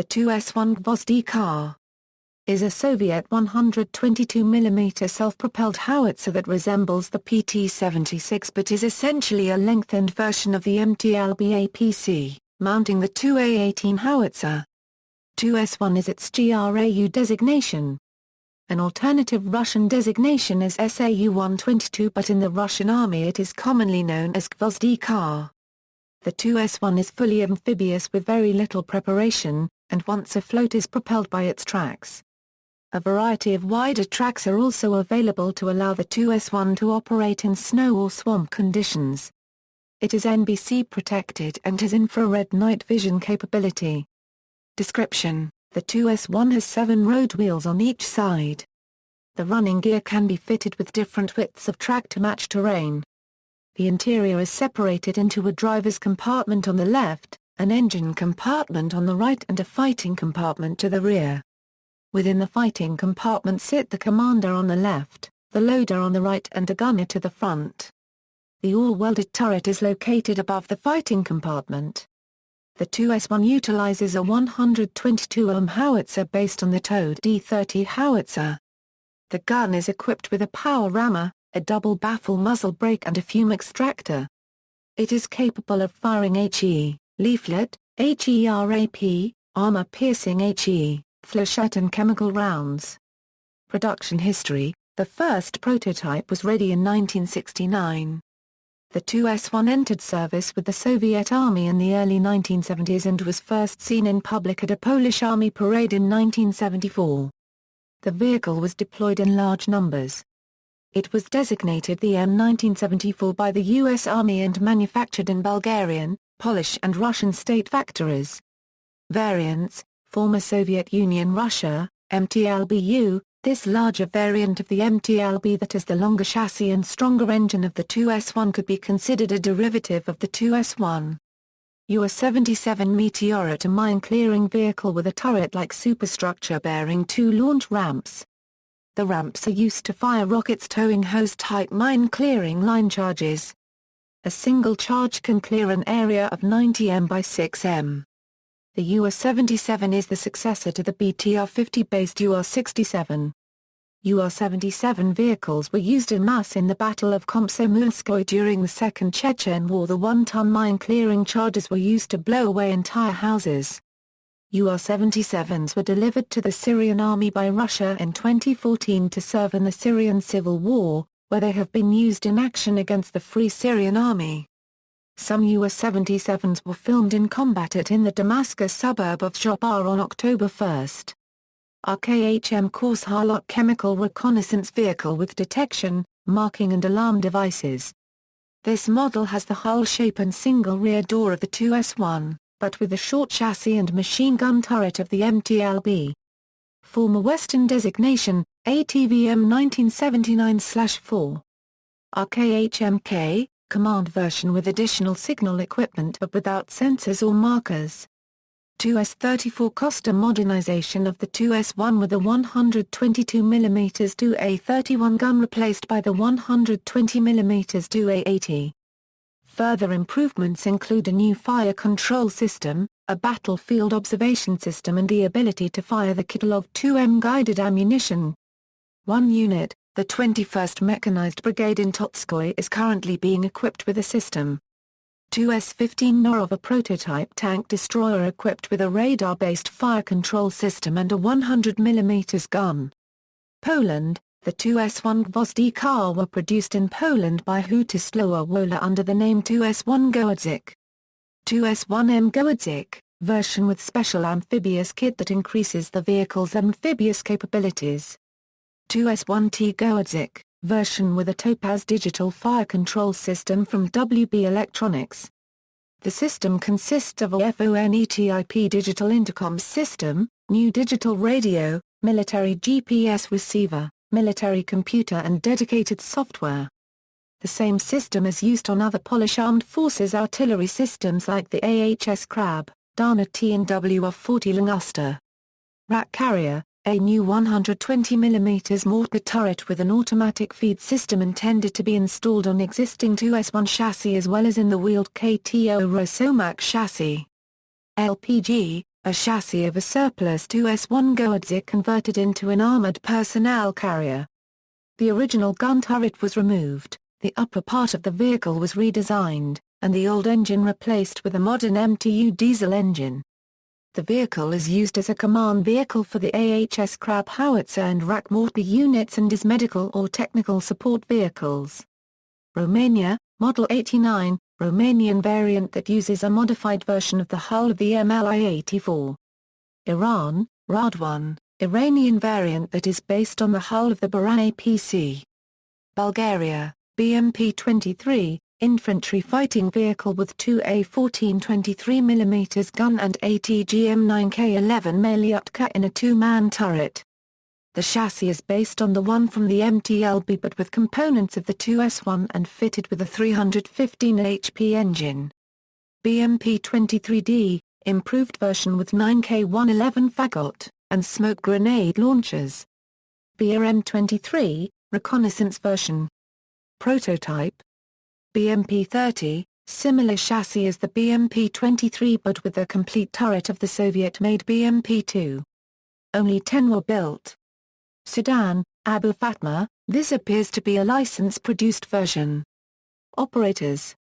The Tu-S1 Gvozdika is a Soviet 122 mm self-propelled howitzer that resembles the PT-76 but is essentially a lengthened version of the MT-LB APC, mounting the Tu-A-18 howitzer. Tu-S1 is its GRAU designation. An alternative Russian designation is Sa-122, but in the Russian Army it is commonly known as Gvozdika. The Tu-S1 is fully amphibious with very little preparation, and once afloat is propelled by its tracks. A variety of wider tracks are also available to allow the Tu-S1 to operate in snow or swamp conditions. It is NBC protected and has infrared night vision capability. Description: the Tu-S1 has 7 road wheels on each side. The running gear can be fitted with different widths of track to match terrain. The interior is separated into a driver's compartment on the left, an engine compartment on the right and a fighting compartment to the rear. Within the fighting compartment sit the commander on the left, the loader on the right and a gunner to the front. The all-welded turret is located above the fighting compartment. The Tu-S1 utilizes a 122 mm howitzer based on the towed D-30 howitzer. The gun is equipped with a power rammer, a double baffle muzzle brake and a fume extractor. It is capable of firing HE, leaflet, HERAP, armor-piercing HE, flechette and chemical rounds. Production history: the first prototype was ready in 1969. The Tu-S1 entered service with the Soviet Army in the early 1970s and was first seen in public at a Polish Army parade in 1974. The vehicle was deployed in large numbers. It was designated the M1974 by the U.S. Army and manufactured in Bulgarian, Polish and Russian state factories. Variants: former Soviet Union Russia, MT-LBU, this larger variant of the MT-LB that has the longer chassis and stronger engine of the Tu-S1 could be considered a derivative of the Tu-S1. UR-77 Meteorite, a mine-clearing vehicle with a turret-like superstructure bearing 2 launch ramps. The ramps are used to fire rockets towing hose-type mine-clearing line charges. A single charge can clear an area of 90 m by 6 m. The UR-77 is the successor to the BTR-50-based UR-67. UR-77 vehicles were used en masse in the Battle of Komsomolskoye during the Second Chechen War. The 1-ton mine-clearing charges were used to blow away entire houses. UR-77s were delivered to the Syrian army by Russia in 2014 to serve in the Syrian civil war, where they have been used in action against the Free Syrian Army. Some UR-77s were filmed in combat in the Damascus suburb of Jopar on October 1. RKHM Course Harlot chemical reconnaissance vehicle with detection, marking and alarm devices. This model has the hull shape and single rear door of the Tu-S1, but with the short chassis and machine gun turret of the MT-LB. Former Western designation, ATVM 1979/4. RKHMK, command version with additional signal equipment but without sensors or markers. Tu-S34 Costa modernization of the Tu-S1 with a 122 mm Tu-A31 gun replaced by the 120 mm Tu-A80. Further improvements include a new fire control system, a battlefield observation system and the ability to fire the Kitolov 2M guided ammunition. One unit, the 21st Mechanized Brigade in Totskoye, is currently being equipped with a system. Tu-S15 Norov, a prototype tank destroyer equipped with a radar-based fire control system and a 100 mm gun. Poland. The Tu-S1 Gvozdika were produced in Poland by Hutyslowa Wola under the name Tu-S1 Gwozdika. Tu-S1M Gwozdika, version with special amphibious kit that increases the vehicle's amphibious capabilities. Tu-S1T Gwozdika, version with a Topaz digital fire control system from WB Electronics. The system consists of a FONETIP digital intercom system, new digital radio, military GPS receiver, military computer and dedicated software. The same system is used on other Polish armed forces artillery systems like the AHS Krab, Dana T and WR-40 Languster. Rat carrier, a new 120 mm mortar turret with an automatic feed system intended to be installed on existing Tu-S1 chassis as well as in the wheeled KTO Rosomak chassis. LPG, a chassis of a surplus 2S1 Gvozdika converted into an armored personnel carrier. The original gun turret was removed, the upper part of the vehicle was redesigned, and the old engine replaced with a modern MTU diesel engine. The vehicle is used as a command vehicle for the AHS GRAU howitzer and RAC mortar units and as medical or technical support vehicles. Romania, Model 89, Romanian variant that uses a modified version of the hull of the MLI-84. Iran, RAD-1, Iranian variant that is based on the hull of the GRAU APC. Bulgaria, BMP-23, infantry fighting vehicle with two A14 23mm gun and ATGM-9K11 Malyutka in a two-man turret. The chassis is based on the one from the MT-LB but with components of the 2S1 and fitted with a 315 HP engine. BMP-23D, improved version with 9K111 fagot, and smoke grenade launchers. BRM-23, reconnaissance version. Prototype. BMP-30, similar chassis as the BMP-23 but with a complete turret of the Soviet-made BMP-2. Only 10 were built. Sudan, Abu Fatma, this appears to be a license-produced version. Operators.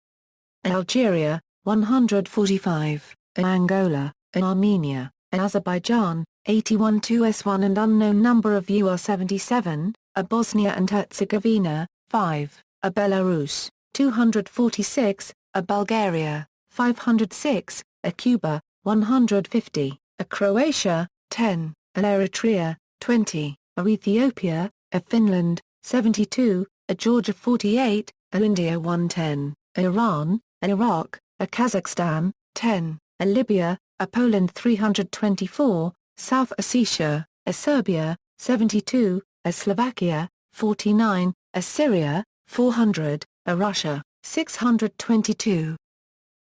Algeria, 145, Angola, Armenia, Azerbaijan, 81 2S1 and unknown number of UR-77, Bosnia and Herzegovina, 5, Belarus, 246, Bulgaria, 506, Cuba, 150, Croatia, 10, Eritrea, 20, Ethiopia, Finland, 72, Georgia 48, India 110, Iran, Iraq, Kazakhstan, 10, Libya, Poland 324, South Ossetia, Serbia, 72, Slovakia, 49, Syria, 400, Russia, 622.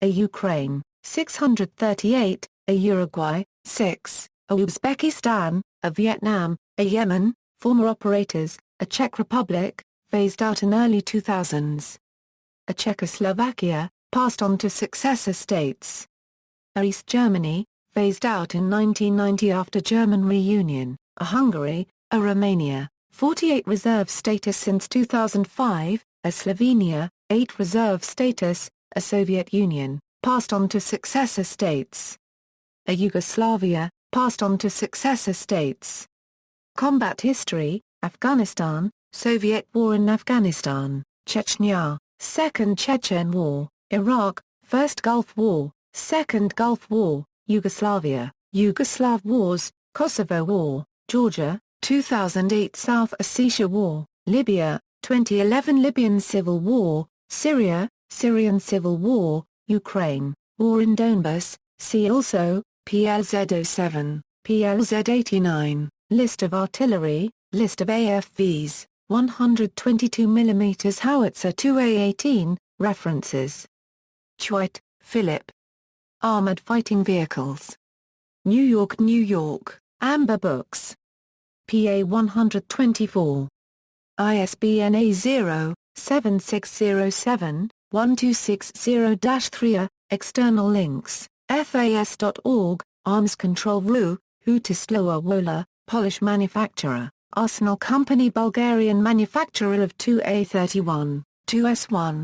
Ukraine, 638, Uruguay, 6, Uzbekistan, Vietnam, Yemen, former operators, Czech Republic, phased out in early 2000s. Czechoslovakia, passed on to successor states. East Germany, phased out in 1990 after German reunion, Hungary, Romania, 48 reserve status since 2005, Slovenia, 8 reserve status, Soviet Union, passed on to successor states. Yugoslavia, passed on to successor states. Combat history, Afghanistan, Soviet War in Afghanistan, Chechnya, Second Chechen War, Iraq, First Gulf War, Second Gulf War, Yugoslavia, Yugoslav Wars, Kosovo War, Georgia, 2008 South Ossetia War, Libya, 2011 Libyan Civil War, Syria, Syrian Civil War, Ukraine, War in Donbas, see also, PLZ-07, PLZ-89, List of artillery, List of AFVs, 122mm howitzer 2A18, references. Chwait, Philip. Armored Fighting Vehicles. New York, New York, Amber Books. PA 124. ISBN A0-7607-1260-3. External links, FAS.org, Arms Control RU, Hutislowa Wola, Polish manufacturer, Arsenal Company Bulgarian manufacturer of 2A31, 2S1.